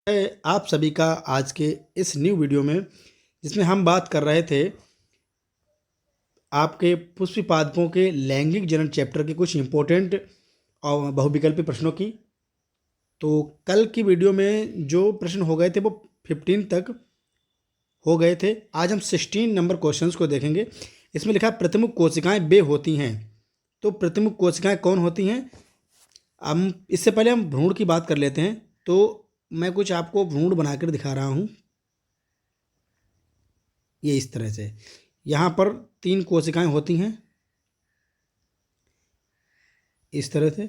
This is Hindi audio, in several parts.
है आप सभी का आज के इस न्यू वीडियो में, जिसमें हम बात कर रहे थे आपके पुष्पी पादपों के लैंगिक जनन चैप्टर के कुछ इम्पोर्टेंट और बहुविकल्पी प्रश्नों की। तो कल की वीडियो में जो प्रश्न हो गए थे वो 15 तक हो गए थे। आज हम 16 नंबर क्वेश्चंस को देखेंगे। इसमें लिखा है प्रतिमुख कोशिकाएं बे होती हैं। तो प्रतिमुख कोशिकाएं कौन होती हैं? हम इससे पहले हम भ्रूण की बात कर लेते हैं। तो मैं कुछ आपको भ्रूण बनाकर दिखा रहा हूँ। ये इस तरह से यहाँ पर 3 कोशिकाएं होती हैं इस तरह से,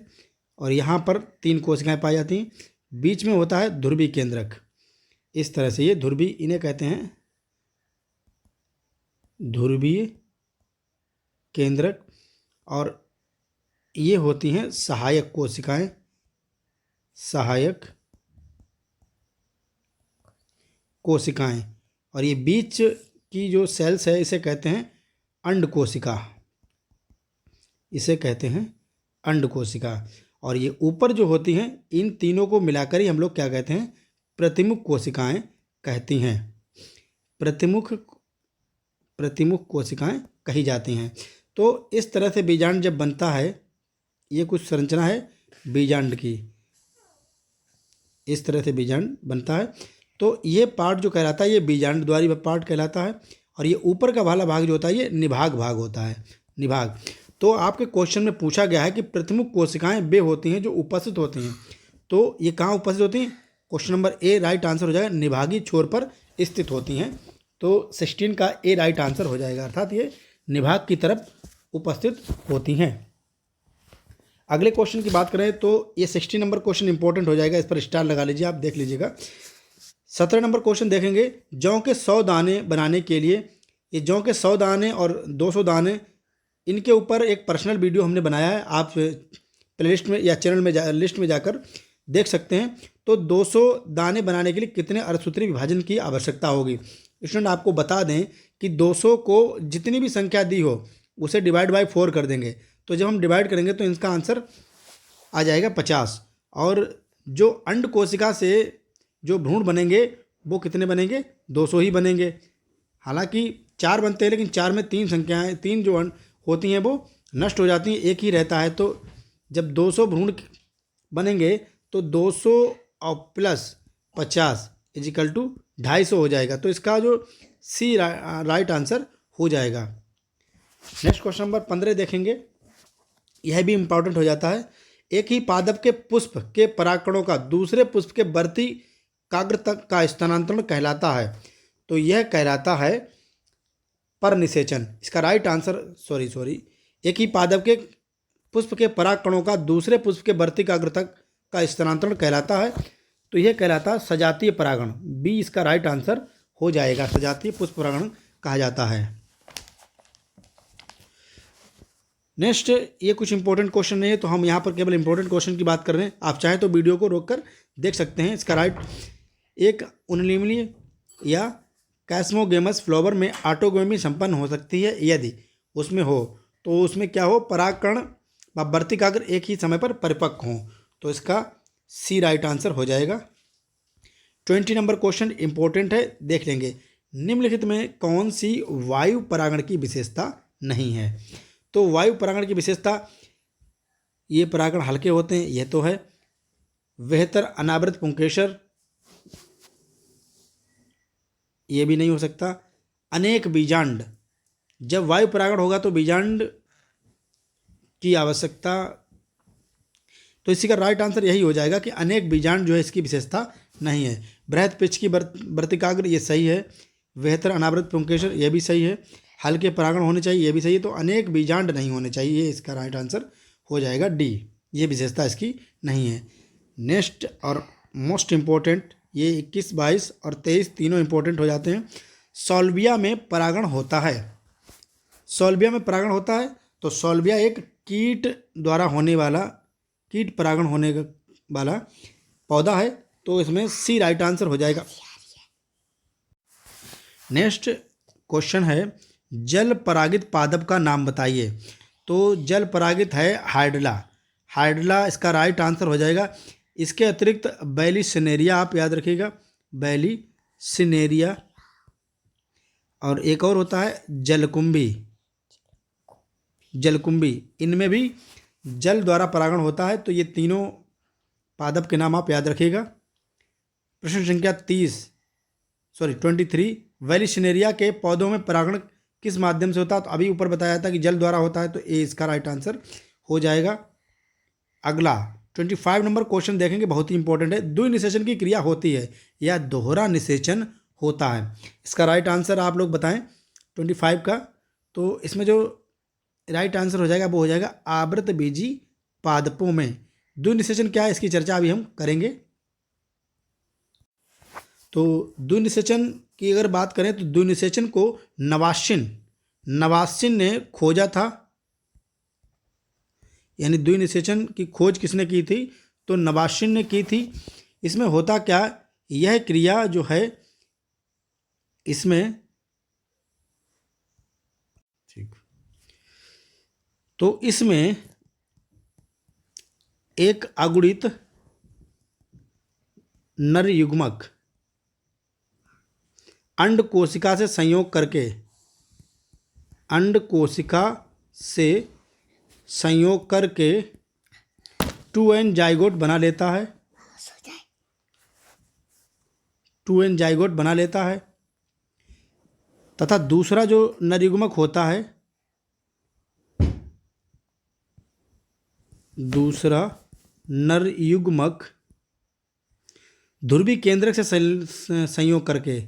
और यहाँ पर 3 कोशिकाएं पाई जाती हैं। बीच में होता है ध्रुवीय केंद्रक इस तरह से। ये ध्रुवीय, इन्हें कहते हैं ध्रुवीय केंद्रक। और ये होती हैं सहायक कोशिकाएं, सहायक कोशिकाएं। और ये बीच की जो सेल्स है इसे कहते हैं अंड कोशिका, इसे कहते हैं अंड कोशिका। और ये ऊपर जो होती हैं, इन तीनों को मिलाकर ही हम लोग क्या कहते हैं? प्रतिमुख कोशिकाएं कहती हैं। प्रतिमुख कोशिकाएं कही जाती हैं। तो इस तरह से बीजांड जब बनता है, ये कुछ संरचना है बीजांड की, इस तरह से बीजांड बनता है। तो ये पार्ट जो कहलाता है ये बीजांड द्वारी पार्ट कहलाता है। और ये ऊपर का वाला भाग जो होता है ये निभाग भाग होता है, निभाग। तो आपके क्वेश्चन में पूछा गया है कि प्रतिमुख कोशिकाएं वे होती हैं जो उपस्थित होती हैं। तो ये कहाँ उपस्थित होती हैं? Question number A right answer हो जाएगा, निभागी छोर पर स्थित होती हैं। तो 16 का ए राइट आंसर हो जाएगा, अर्थात ये निभाग की तरफ उपस्थित होती हैं। अगले क्वेश्चन की बात करें तो ये 16 नंबर क्वेश्चन इंपॉर्टेंट हो जाएगा, इस पर स्टार लगा लीजिए, आप देख लीजिएगा। 17 नंबर क्वेश्चन देखेंगे। जौ के 100 दाने बनाने के लिए, ये जौ के 100 दाने और 200 दाने, इनके ऊपर एक पर्सनल वीडियो हमने बनाया है, आप प्लेलिस्ट में या चैनल में लिस्ट में जाकर देख सकते हैं। तो 200 दाने बनाने के लिए कितने अर्धसूत्री विभाजन की आवश्यकता होगी? स्टूडेंट आपको बता दें कि 200 को जितनी भी संख्या दी हो उसे डिवाइड बाय 4 कर देंगे। तो जब हम डिवाइड करेंगे तो इसका आंसर आ जाएगा 50। और जो अंड कोशिका से जो भ्रूण बनेंगे वो कितने बनेंगे? 200 ही बनेंगे। हालांकि 4 बनते हैं, लेकिन 4 में 3 संख्याएं, 3 जो होती हैं वो नष्ट हो जाती हैं, एक ही रहता है। तो जब 200 भ्रूण बनेंगे तो 200 और प्लस 50 इजिकल टू 250 हो जाएगा। तो इसका जो सी राइट आंसर हो जाएगा। नेक्स्ट क्वेश्चन नंबर 15 देखेंगे। यह भी इम्पॉर्टेंट हो जाता है। एक ही पादप के पुष्प के परागकणों का दूसरे पुष्प के वर्ती काग्र तक का स्थानांतरण कहलाता है। तो यह कहलाता है परनिषेचन। इसका राइट आंसर एक ही पादप के पुष्प के परागकणों का दूसरे पुष्प के वर्ती काग्र तक का स्थानांतरण कहलाता है। तो यह कहलाता है सजातीय परागण। बी इसका राइट आंसर हो जाएगा, सजातीय पुष्प परागण कहा जाता है। नेक्स्ट, ये कुछ इंपॉर्टेंट क्वेश्चन नहीं है, तो हम यहाँ पर केवल इंपॉर्टेंट क्वेश्चन की बात कर रहे हैं। आप चाहें तो वीडियो को रोककर देख सकते हैं। इसका राइट, एक उनलिमलीय या कैस्मोगेमस फ्लावर में ऑटोगोमी संपन्न हो सकती है यदि उसमें हो, तो उसमें क्या हो? परागकण व वर्तिकाग्र एक ही समय पर परिपक्व हों। तो इसका सी राइट आंसर हो जाएगा। 20 नंबर क्वेश्चन इंपॉर्टेंट है, देख लेंगे। निम्नलिखित में कौन सी वायु परागण की विशेषता नहीं है? तो वायु परागण की विशेषता, ये परागण हल्के होते हैं, यह तो है। बेहतर अनावृत पुंकेसर, ये भी नहीं हो सकता। अनेक बीजांड, जब वायु परागण होगा तो बीजांड की आवश्यकता, तो इसी का राइट आंसर यही हो जाएगा कि अनेक बीजांड जो है इसकी विशेषता नहीं है। बृहद पिच की वर्तिकाग्र, ये सही है। बेहतर अनावृत पुंकेसर, ये भी सही है। हल्के परागण होने चाहिए, ये भी सही है। तो अनेक बीजांड नहीं होने चाहिए, ये इसका राइट आंसर हो जाएगा डी। ये विशेषता इसकी नहीं है। नेक्स्ट और मोस्ट इम्पोर्टेंट, ये 21, 22 और 23 तीनों इंपॉर्टेंट हो जाते हैं। सॉल्विया में परागण होता है। सॉल्विया में परागण होता है, तो सॉल्विया एक कीट द्वारा होने वाला, कीट परागण होने वाला पौधा है। तो इसमें सी राइट आंसर हो जाएगा। नेक्स्ट क्वेश्चन है, जल परागित पादप का नाम बताइए। तो जल परागित है हाइड्ला। हाइड्ला इसका राइट आंसर हो जाएगा। इसके अतिरिक्त बैलिसिनेरिया आप याद रखिएगा, बैलिसिनेरिया, और एक और होता है जलकुंभी, जलकुंभी, इनमें भी जल द्वारा परागण होता है। तो ये तीनों पादप के नाम आप याद रखिएगा। प्रश्न संख्या 23, वेलिसिनेरिया के पौधों में परागण किस माध्यम से होता है? तो अभी ऊपर बताया था कि जल द्वारा होता है, तो ए इसका राइट आंसर हो जाएगा। अगला 25 नंबर क्वेश्चन देखेंगे, बहुत ही इंपॉर्टेंट है। द्विनिषेचन की क्रिया होती है या दोहरा निषेचन होता है? इसका राइट आंसर आप लोग बताएं 25 का। तो इसमें जो राइट आंसर हो जाएगा वो हो जाएगा आवृतबीजी पादपों में। द्विनिषेचन क्या है, इसकी चर्चा अभी हम करेंगे। तो द्विनिषेचन की अगर बात करें तो द्विनिषेचन को नवासिन ने खोजा था, यानी द्विनिषेचन की खोज किसने की थी? तो नवासिन ने की थी। इसमें होता क्या, यह क्रिया जो है इसमें, ठीक, तो इसमें एक अगुणित नर युग्मक अंड कोशिका से संयोग करके, अंड कोशिका से संयोग करके 2n जाइगोट बना लेता है, 2n जाइगोट बना लेता है। तथा दूसरा जो नर युग्मक होता है, दूसरा नर युग्मक ध्रुवी केंद्रक से संयोग करके,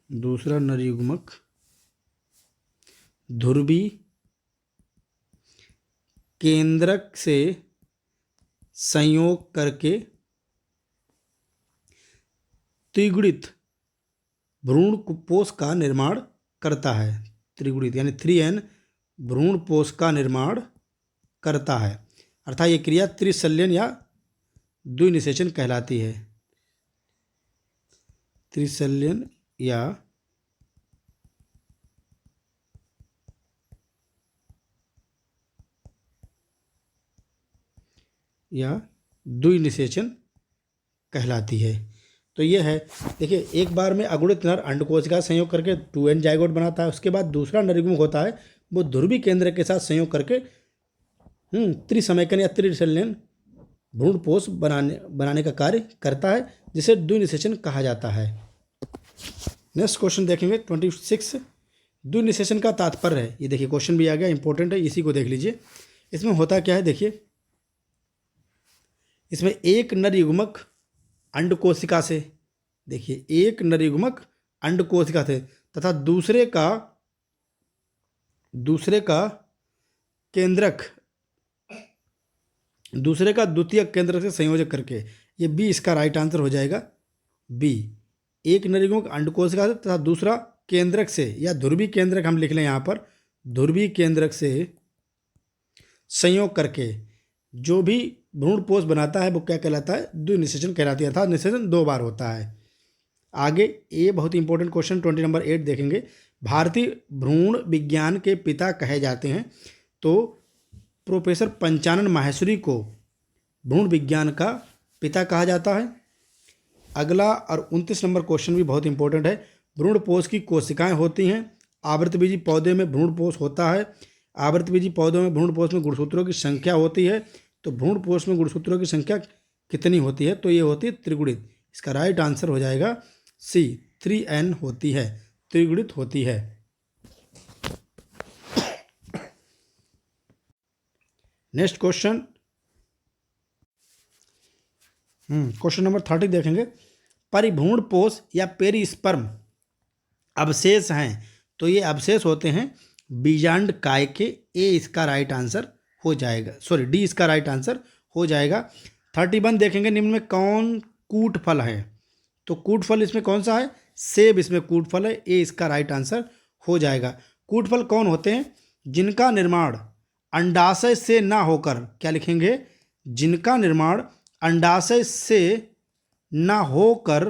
दूसरा नर युग्मक ध्रुवी केंद्रक से संयोग करके त्रिगुणित भ्रूणपोष का निर्माण करता है। त्रिगुणित यानी 3n भ्रूणपोष का निर्माण करता है, अर्थात ये क्रिया त्रिशल्यन या द्विनिषेचन कहलाती है। त्रिशल्यन या द्विनिषेचन कहलाती है। तो ये है, देखिए, एक बार में अगुणित नर अंडकोशिका संयोग करके 2n जाइगोट बनाता है। उसके बाद दूसरा नर युग्मक होता है, वो ध्रुवी केंद्र के साथ संयोग करके त्रिसमैकन या त्रिशल्यन भ्रूणपोष बनाने का कार्य करता है, जिसे द्विनिषेचन कहा जाता है। नेक्स्ट क्वेश्चन देखेंगे 26। द्विनिषेचन का तात्पर्य है, ये देखिए क्वेश्चन भी आ गया, इंपॉर्टेंट है, इसी को देख लीजिए। इसमें होता क्या है, देखिए, इसमें एक नर युग्मक अंडकोशिका से, देखिए एक नर युग्मक अंडकोशिका से तथा दूसरे का केंद्रक, दूसरे का द्वितीय केंद्रक से संयोजक करके, ये बी इसका राइट आंसर हो जाएगा। बी, एक नर युग्मक अंडकोशिका से तथा दूसरा केंद्रक से, या ध्रुवी केंद्रक हम लिख लें यहाँ पर, ध्रुवी केंद्रक से संयोग करके जो भी भ्रूणपोष बनाता है वो क्या कहलाता है? द्विनिषेचन कहलाती है, अर्थात निषेचन 2 बार होता है। आगे ये बहुत इंपॉर्टेंट क्वेश्चन 20 नंबर 8 देखेंगे। भारतीय भ्रूण विज्ञान के पिता कहे जाते हैं, तो प्रोफेसर पंचानन माहेश्वरी को भ्रूण विज्ञान का पिता कहा जाता है। अगला और 29 नंबर क्वेश्चन भी बहुत इंपॉर्टेंट है। भ्रूणपोष की कोशिकाएं होती हैं, आवृतबीजी पौधे में भ्रूणपोष होता है। आवृतबीजी पौधों में भ्रूणपोष में गुणसूत्रों की संख्या होती है, तो भ्रूणपोष में गुणसूत्रों की संख्या कितनी होती है? तो ये होती है त्रिगुणित। इसका राइट आंसर हो जाएगा सी, 3n होती है, त्रिगुणित होती है। नेक्स्ट क्वेश्चन, क्वेश्चन नंबर 30 देखेंगे। परिभ्रूणपोष या पेरिस्पर्म अवशेष हैं, तो ये अवशेष होते हैं बीजांड काय के। ए इसका राइट आंसर हो जाएगा, सॉरी डी इसका राइट आंसर हो जाएगा। 31 देखेंगे, निम्न में कौन कूट फल है? तो कूट फल इसमें कौन सा है? सेब इसमें कूट फल है, ए इसका राइट आंसर हो जाएगा। कूट फल कौन होते हैं? जिनका निर्माण अंडाशय से ना होकर, क्या लिखेंगे? जिनका निर्माण अंडाशय से ना होकर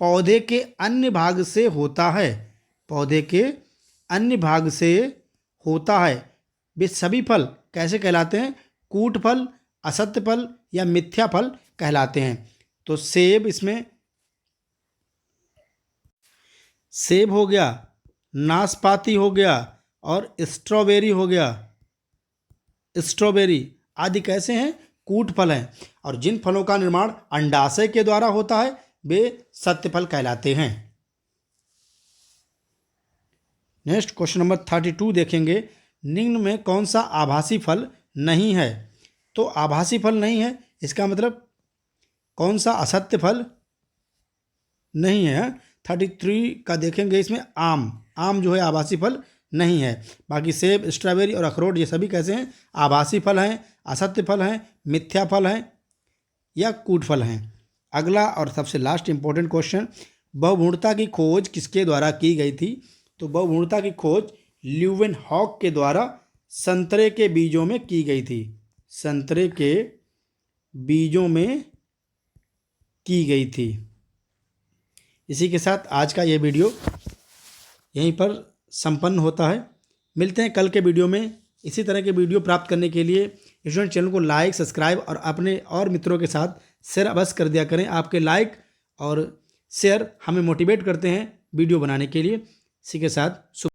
पौधे के अन्य भाग से होता है, पौधे के अन्य भाग से होता है वे सभी फल कैसे कहलाते हैं? कूट फल, असत्य फल या मिथ्या फल कहलाते हैं। तो सेब इसमें सेब हो गया, नाशपाती हो गया और स्ट्रॉबेरी हो गया। स्ट्रॉबेरी आदि कैसे हैं? कूट फल हैं। और जिन फलों का निर्माण अंडाशय के द्वारा होता है वे सत्य फल कहलाते हैं। नेक्स्ट क्वेश्चन नंबर 32 देखेंगे। निम्न में कौन सा आभासी फल नहीं है? तो आभासी फल नहीं है, इसका मतलब कौन सा असत्य फल नहीं है? 33 का देखेंगे, इसमें आम जो है आभासी फल नहीं है। बाकी सेब, स्ट्रॉबेरी और अखरोट ये सभी कैसे हैं? आभासी फल हैं, असत्य फल हैं, मिथ्या फल हैं या कूट फल हैं। अगला और सबसे लास्ट इंपॉर्टेंट क्वेश्चन, बहुभुणता की खोज किसके द्वारा की गई थी? तो बहुभुणता की खोज ल्यूवेनहॉक के द्वारा संतरे के बीजों में की गई थी। संतरे के बीजों में की गई थी। इसी के साथ आज का ये वीडियो यहीं पर संपन्न होता है। मिलते हैं कल के वीडियो में। इसी तरह के वीडियो प्राप्त करने के लिए स्टूडेंट चैनल को लाइक, सब्सक्राइब और अपने और मित्रों के साथ शेयर अवश्य कर दिया करें। आपके लाइक और शेयर हमें मोटिवेट करते हैं वीडियो बनाने के लिए। इसी के साथ शुभ